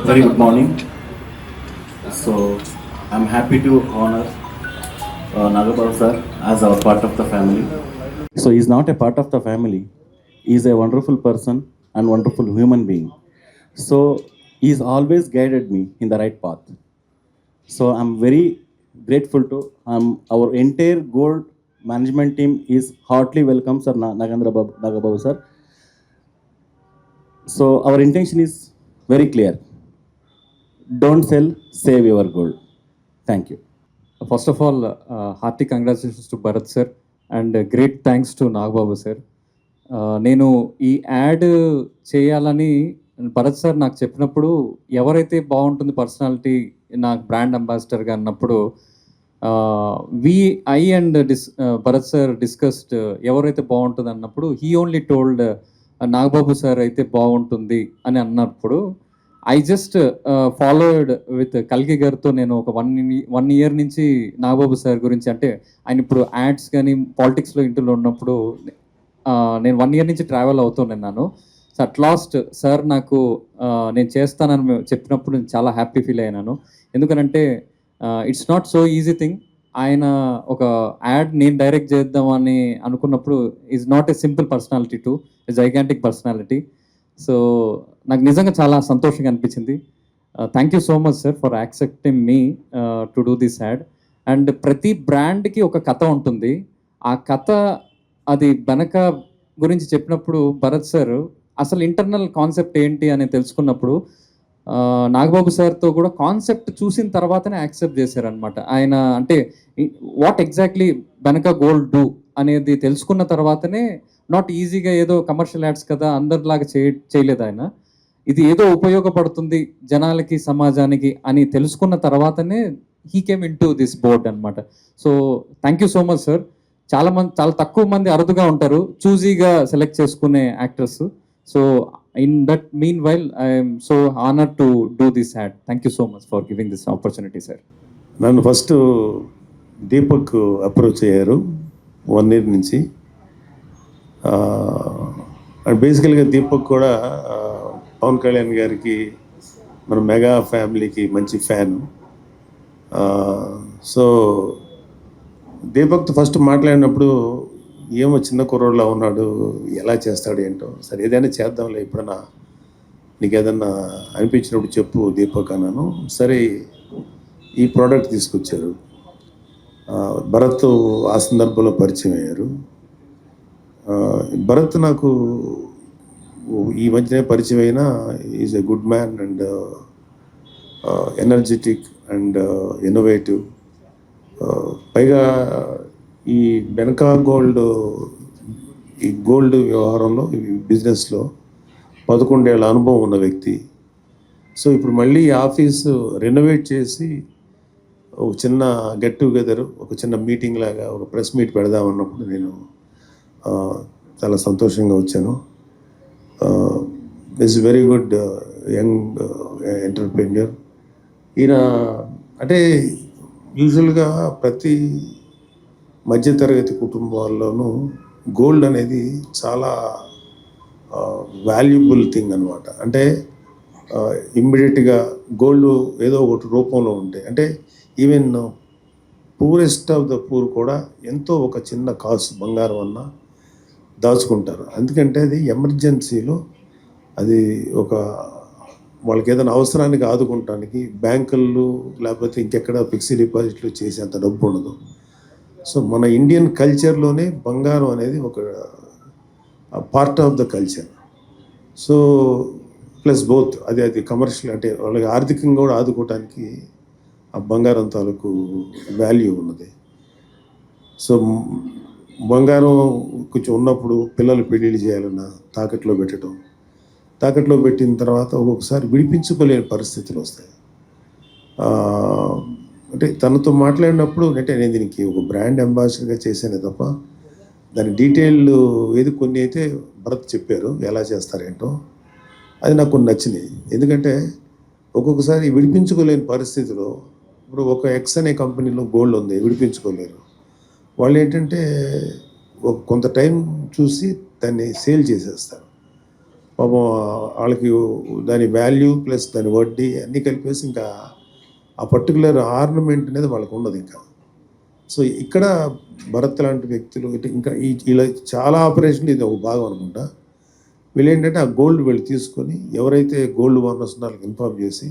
Very good morning. So, I'm happy to honor Nagababu sir as our part of the family. So, he's not a part of the family. He's a wonderful person and wonderful human being. So, he's always guided me in the right path. So, I'm very grateful to our entire Gold management team is heartily welcome, Sir Nagababu sir. So, our intention is very clear. Don't sell, save your gold. Thank you. First of all, hearty congratulations to Bharat sir and great thanks to Nagbabu sir. నేను ఈ add చేయాలని Bharat sir నాకు చెప్పినప్పుడు ఎవరైతే బాగుంటుంది personality నాకు brand అంబాసిడర్గా అన్నప్పుడు I and Bharat sir discussed ఎవరైతే బాగుంటుంది అన్నప్పుడు he only told Nagababu sir అయితే బాగుంటుంది అని అన్నప్పుడు ఐ జస్ట్ ఫాలోడ్ విత్ కల్కి గారితో నేను ఒక వన్ ఇయర్ నుంచి నాగబాబు సార్ గురించి అంటే ఆయన ఇప్పుడు యాడ్స్ కానీ పాలిటిక్స్లో ఇంట్లో ఉన్నప్పుడు నేను 1 ఇయర్ నుంచి ట్రావెల్ అవుతున్నాను. సో అట్ లాస్ట్ సార్ నాకు నేను చేస్తానని చెప్పినప్పుడు నేను చాలా హ్యాపీ ఫీల్ అయినాను. ఎందుకనంటే it's not so easy thing. ఆయన ఒక యాడ్ నేను డైరెక్ట్ చేద్దామని అనుకున్నప్పుడు is not a simple personality to a gigantic personality. So నాకు నిజంగా చాలా సంతోషంగా అనిపించింది. Thank you so much sir for accepting me to do this add. And ప్రతి బ్రాండ్కి ఒక కథ ఉంటుంది. ఆ కథ అది వెనక గురించి చెప్పినప్పుడు భరత్ సార్ అసలు ఇంటర్నల్ కాన్సెప్ట్ ఏంటి అని తెలుసుకున్నప్పుడు నాగబాబు సార్తో కూడా కాన్సెప్ట్ చూసిన తర్వాతనే యాక్సెప్ట్ చేశారనమాట. ఆయన అంటే వాట్ ఎగ్జాక్ట్లీ వెనక గోల్డ్ డూ అనేది తెలుసుకున్న తర్వాతనే నాట్ ఈజీగా ఏదో కమర్షియల్ యాడ్స్ కదా అందరిలాగా చేయలేదు ఆయన. ఇది ఏదో ఉపయోగపడుతుంది జనాలకి సమాజానికి అని తెలుసుకున్న తర్వాతనే he came into this board అనమాట. So thank you so much sir. చాలా తక్కువ మంది అరుదుగా ఉంటారు చూజీగా సెలెక్ట్ చేసుకునే actors. So in that meanwhile I'm so honour to do this ad. Thank you so much for giving this opportunity sir. నన్ను first Deepak approach అయ్యారు 1 year నుంచి. అండ్ బేసికల్గా దీపక్ కూడా పవన్ కళ్యాణ్ గారికి మన మెగా ఫ్యామిలీకి మంచి ఫ్యాన్. సో దీపక్తో ఫస్ట్ మాట్లాడినప్పుడు ఏమో చిన్న కుర్రోడ్లా ఉన్నాడు, ఎలా చేస్తాడు ఏంటో, సరే ఏదైనా చేద్దాంలే ఎప్పుడన్నా నీకు ఏదన్నా అనిపించినప్పుడు చెప్పు దీపక్ అన్నాను. సరే ఈ ప్రోడక్ట్ తీసుకొచ్చారు. భరత్ ఆ సందర్భంలో పరిచయం అయ్యారు. భరత్ నాకు ఈ మధ్యనే పరిచయం అయినా is a good man and energetic and innovative. పైగా ఈ బెనకా గోల్డ్ ఈ గోల్డ్ వ్యవహారంలో ఈ బిజినెస్లో 11 ఏళ్ళ అనుభవం ఉన్న వ్యక్తి. సో ఇప్పుడు మళ్ళీ ఆఫీసు రెనోవేట్ చేసి ఒక చిన్న గెట్ టుగెదర్, ఒక చిన్న మీటింగ్ లాగా ఒక ప్రెస్ మీట్ పెడదామన్నప్పుడు నేను చాలా సంతోషంగా వచ్చాను. Is very good young entrepreneur. ఈయన అంటే యూజువల్గా ప్రతి మధ్యతరగతి కుటుంబాల్లోనూ గోల్డ్ అనేది చాలా వాల్యుబుల్ థింగ్ అనమాట. అంటే ఇమ్మీడియట్గా గోల్డ్ ఏదో ఒకటి రూపంలో ఉంటే, అంటే even poorest of the poor కూడా ఎంతో ఒక చిన్న కాసు బంగారం అన్న దాచుకుంటారు. ఎందుకంటే అది ఎమర్జెన్సీలో అది ఒక వాళ్ళకి ఏదైనా అవసరానికి ఆదుకుంటానికి బ్యాంకులు లేకపోతే ఇంకెక్కడ ఫిక్స్డ్ డిపాజిట్లు చేసేంత డబ్బు ఉండదు. సో మన ఇండియన్ కల్చర్లోనే బంగారం అనేది ఒక part of the culture. So plus both అది కమర్షియల్ అంటే వాళ్ళకి ఆర్థికంగా కూడా ఆదుకోవటానికి ఆ బంగారం తాలూకు వాల్యూ ఉన్నది. సో బంగారం కొంచెం ఉన్నప్పుడు పిల్లలు పెళ్ళిళ్ళు చేయాలన్నా తాకట్లో పెట్టడం, తాకట్లో పెట్టిన తర్వాత ఒక్కొక్కసారి విడిపించుకోలేని పరిస్థితులు వస్తాయి. అంటే తనతో మాట్లాడినప్పుడు అంటే నేను దీనికి ఒక బ్రాండ్ అంబాసిడర్గా చేశానే తప్ప దాని డీటెయిల్ ఏది కొన్ని అయితే భరత్ చెప్పారు ఎలా చేస్తారేంటో, అది నాకు కొన్ని నచ్చినాయి. ఎందుకంటే ఒక్కొక్కసారి విడిపించుకోలేని పరిస్థితిలో ఇప్పుడు ఒక ఎక్స్ అనే కంపెనీలో గోల్డ్ ఉంది, విడిపించుకోలేరు. వాళ్ళు ఏంటంటే కొంత టైం చూసి దాన్ని సేల్ చేసేస్తారు. పాపం వాళ్ళకి దాని వాల్యూ ప్లస్ దాని వడ్డీ అన్నీ కలిపేసి ఇంకా ఆ పర్టికులర్ ఆర్నమెంట్ అనేది వాళ్ళకు ఉండదు ఇంకా. సో ఇక్కడ భరత్ లాంటి వ్యక్తులు ఇంకా ఇలా చాలా ఆపరేషన్లు ఇది ఒక భాగం అనుకుంటా. వీళ్ళు ఏంటంటే ఆ గోల్డ్ వీళ్ళు తీసుకొని ఎవరైతే గోల్డ్ ఓనర్స్ వాళ్ళకి ఇన్ఫార్మ్ చేసి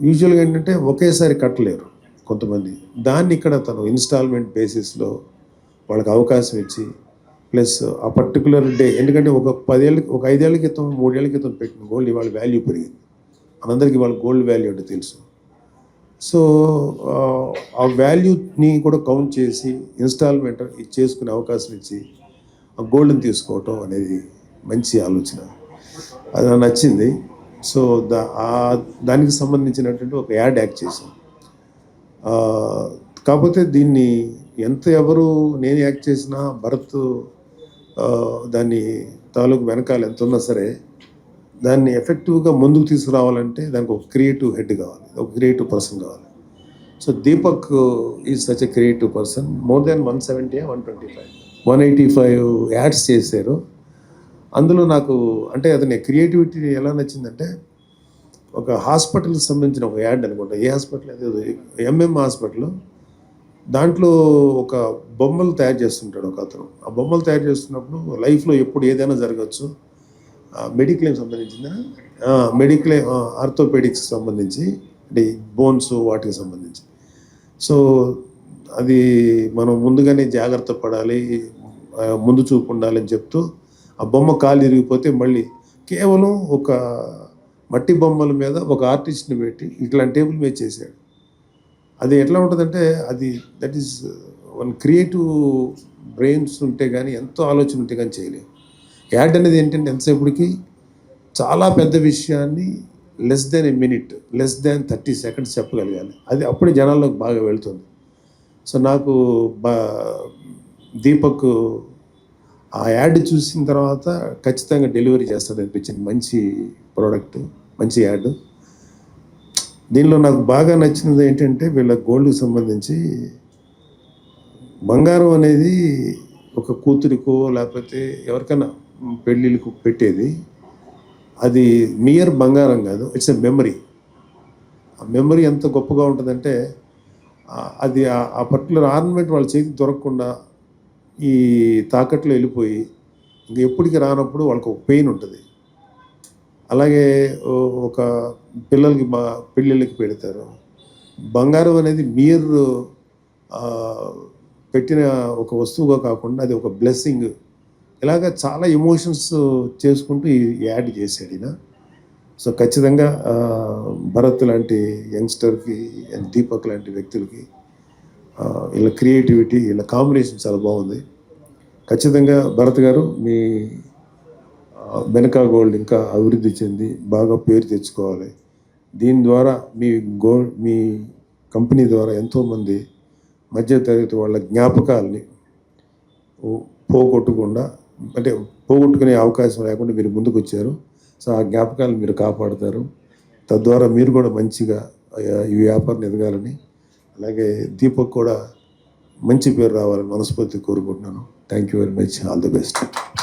యూజువల్గా ఏంటంటే ఒకేసారి కట్టలేరు కొంతమంది. దాన్ని ఇక్కడ తను ఇన్స్టాల్మెంట్ బేసిస్లో వాళ్ళకి అవకాశం ఇచ్చి ప్లస్ ఆ పర్టికులర్ డే, ఎందుకంటే ఒక 5 ఏళ్ళ క్రితం 3 ఏళ్ళ క్రితం పెట్టిన గోల్డ్ ఇవాళ వాల్యూ పెరిగింది. మనందరికీ వాళ్ళ గోల్డ్ వాల్యూ అంటే తెలుసు. సో ఆ వాల్యూని కూడా కౌంట్ చేసి ఇన్స్టాల్మెంట్ చేసుకునే అవకాశం ఇచ్చి ఆ గోల్డ్ని తీసుకోవటం అనేది మంచి ఆలోచన. అది నాకు నచ్చింది. సో దానికి సంబంధించినటువంటి ఒక యాడ్ యాక్ట్ చేశాం. కాకపోతే దీన్ని ఎవరు నేను యాక్ట్ చేసినా భరత్ దాన్ని తాలూకు వెనకాల ఎంత ఉన్నా సరే దాన్ని ఎఫెక్టివ్గా ముందుకు తీసుకురావాలంటే దానికి ఒక క్రియేటివ్ హెడ్ కావాలి, ఒక క్రియేటివ్ పర్సన్ కావాలి. So Deepak is such a creative person. More than 185 ads చేశారు. అందులో నాకు అంటే అతని క్రియేటివిటీ ఎలా నచ్చిందంటే, ఒక హాస్పిటల్కి సంబంధించిన ఒక యాడ్ అనుకుంటా, ఏ హాస్పిటల్ అదే ఎంఎం హాస్పిటల్, దాంట్లో ఒక బొమ్మలు తయారు చేస్తుంటాడు ఒక అతను. ఆ బొమ్మలు తయారు చేస్తున్నప్పుడు లైఫ్లో ఎప్పుడు ఏదైనా జరగచ్చు. మెడిక్లెయిమ్ సంబంధించిందా, మెడిక్లెయిమ్ ఆర్థోపెడిక్స్ సంబంధించి, అంటే బోన్స్ వాటికి సంబంధించి. సో అది మనం ముందుగానే జాగ్రత్త పడాలి, ముందు చూపు ఉండాలని చెప్తూ ఆ బొమ్మ కాలు ఇరిగిపోతే మళ్ళీ కేవలం ఒక మట్టి బొమ్మల మీద ఒక ఆర్టిస్ట్ని పెట్టి ఇట్లాంటి టేబుల్ మీద చేశాడు. అది ఎట్లా ఉంటుందంటే that is one creative brains ఉంటే కానీ, ఎంతో ఆలోచన ఉంటే కానీ చేయలేము. యాడ్ అనేది ఏంటంటే ఎంతసేపటికి చాలా పెద్ద విషయాన్ని less than a minute, less than 30 seconds చెప్పగలగాలి. అది అప్పుడే జనాల్లోకి బాగా వెళ్తుంది. సో నాకు దీపక్ ఆ యాడ్ చూసిన తర్వాత ఖచ్చితంగా డెలివరీ చేస్తాడు అనిపించింది. మంచి ప్రోడక్ట్, మంచి యాడ్. దీనిలో నాకు బాగా నచ్చినది ఏంటంటే వీళ్ళ గోల్డ్కి సంబంధించి బంగారం అనేది ఒక కూతురికో లేకపోతే ఎవరికైనా పెళ్ళిళ్ళకు పెట్టేది. అది మియర్ బంగారం కాదు, ఇట్స్ ఎ మెమరీ. ఆ మెమరీ ఎంత గొప్పగా ఉంటుందంటే అది ఆ పర్టికులర్ ఆర్నమెంట్ వాళ్ళ చేతికి దొరకకుండా ఈ తాకట్లో వెళ్ళిపోయి ఇంక ఎప్పటికి రానప్పుడు వాళ్ళకి ఒక పెయిన్ ఉంటుంది. అలాగే ఒక పిల్లలకి పెళ్ళిళ్ళకి పెడతారు. బంగారం అనేది మీరు పెట్టిన ఒక వస్తువుగా కాకుండా అది ఒక బ్లెస్సింగ్. ఇలాగ చాలా ఎమోషన్స్ చేసుకుంటూ ఈ యాడ్ చేశాడు ఈయన. సో ఖచ్చితంగా భరత్ లాంటి యంగ్స్టర్కి, దీపక్ లాంటి వ్యక్తులకి వీళ్ళ క్రియేటివిటీ, వీళ్ళ కాంబినేషన్ చాలా బాగుంది. ఖచ్చితంగా భరత్ గారు మీ బెనకా గోల్డ్ ఇంకా అభివృద్ధి చెంది బాగా పేరు తెచ్చుకోవాలి. దీని ద్వారా మీ కంపెనీ ద్వారా ఎంతోమంది మధ్యతరగతి వాళ్ళ జ్ఞాపకాలని పోగొట్టకుండా, అంటే పోగొట్టుకునే అవకాశం లేకుండా మీరు ముందుకు వచ్చారు. సో ఆ జ్ఞాపకాలను మీరు కాపాడుతారు. తద్వారా మీరు కూడా మంచిగా ఈ వ్యాపారం ఎదగాలని, అలాగే దీపక్ కూడా మంచి పేరు రావాలని మనస్ఫూర్తిగా కోరుకుంటున్నాను. Thank you very much. All the best.